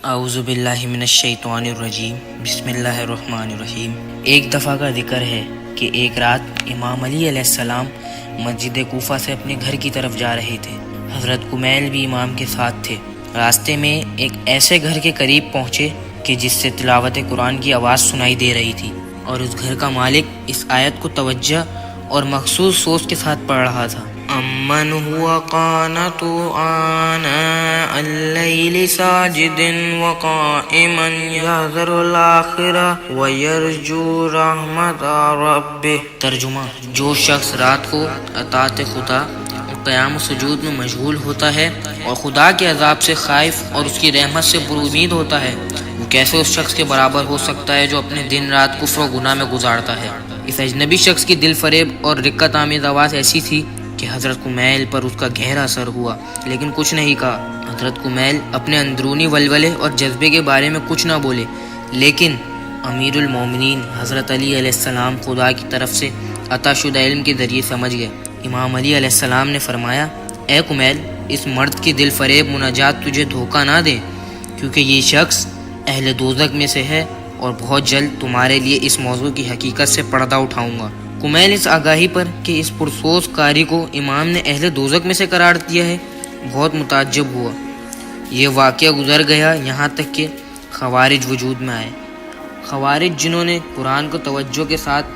اعوذ باللہ من الشیطان الرجیم بسم اللہ الرحمن الرحیم۔ ایک دفعہ کا ذکر ہے کہ ایک رات امام علی علیہ السلام مسجد کوفہ سے اپنے گھر کی طرف جا رہے تھے۔ حضرت کمیل بھی امام کے ساتھ تھے۔ راستے میں ایک ایسے گھر کے قریب پہنچے کہ جس سے تلاوت قرآن کی آواز سنائی دے رہی تھی، اور اس گھر کا مالک اس آیت کو توجہ اور مخصوص سوچ کے ساتھ پڑھ رہا تھا۔ امن هو قانت آناء اللیل ساجدا وقائما یحذر الآخرة ویرجو رحمت ربہ۔ ترجمہ: جو شخص رات کو اطاعت خدا اور قیام و سجود میں مشغول ہوتا ہے اور خدا کے عذاب سے خائف اور اس کی رحمت سے پرامید ہوتا ہے، وہ کیسے اس شخص کے برابر ہو سکتا ہے جو اپنے دن رات کفر و گناہ میں گزارتا ہے۔ اس اجنبی شخص کی دل فریب اور رقت آمیز آواز ایسی تھی کہ حضرت کمیل پر اس کا گہرا اثر ہوا، لیکن کچھ نہیں کہا۔ حضرت کمیل اپنے اندرونی ولولے اور جذبے کے بارے میں کچھ نہ بولے، لیکن امیر المومنین حضرت علی علیہ السلام خدا کی طرف سے عطا شدہ علم کے ذریعے سمجھ گئے۔ امام علی علیہ السلام نے فرمایا: اے کمیل، اس مرد کی دل فریب مناجات تجھے دھوکہ نہ دے، کیونکہ یہ شخص اہل دوزخ میں سے ہے، اور بہت جلد تمہارے لیے اس موضوع کی حقیقت سے پردہ اٹھاؤں گا۔ کمیل اس آگاہی پر کہ اس پرسوز کاری کو امام نے اہل دوزخ میں سے قرار دیا ہے بہت متعجب ہوا۔ یہ واقعہ گزر گیا یہاں تک کہ خوارج وجود میں آئے۔ خوارج جنہوں نے قرآن کو توجہ کے ساتھ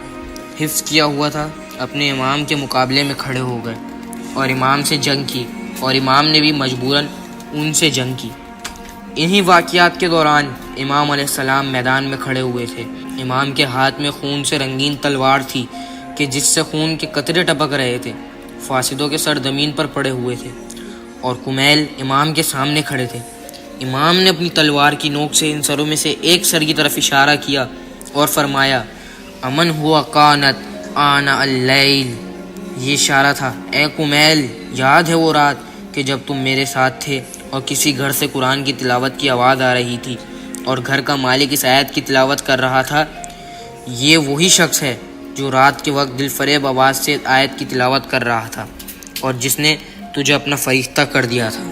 حفظ کیا ہوا تھا، اپنے امام کے مقابلے میں کھڑے ہو گئے اور امام سے جنگ کی، اور امام نے بھی مجبوراً ان سے جنگ کی۔ انہی واقعات کے دوران امام علیہ السلام میدان میں کھڑے ہوئے تھے۔ امام کے ہاتھ میں خون سے رنگین تلوار تھی کہ جس سے خون کے قطرے ٹپک رہے تھے۔ فاسدوں کے سر زمین پر پڑے ہوئے تھے اور کمیل امام کے سامنے کھڑے تھے۔ امام نے اپنی تلوار کی نوک سے ان سروں میں سے ایک سر کی طرف اشارہ کیا اور فرمایا: امن ہوا قانت آنا اللیل۔ یہ اشارہ تھا: اے کمیل، یاد ہے وہ رات کہ جب تم میرے ساتھ تھے اور کسی گھر سے قرآن کی تلاوت کی آواز آ رہی تھی اور گھر کا مالک اس آیت کی تلاوت کر رہا تھا؟ یہ وہی شخص ہے جو رات کے وقت دل فریب آواز سے آیت کی تلاوت کر رہا تھا اور جس نے تجھے اپنا فرشتہ کر دیا تھا۔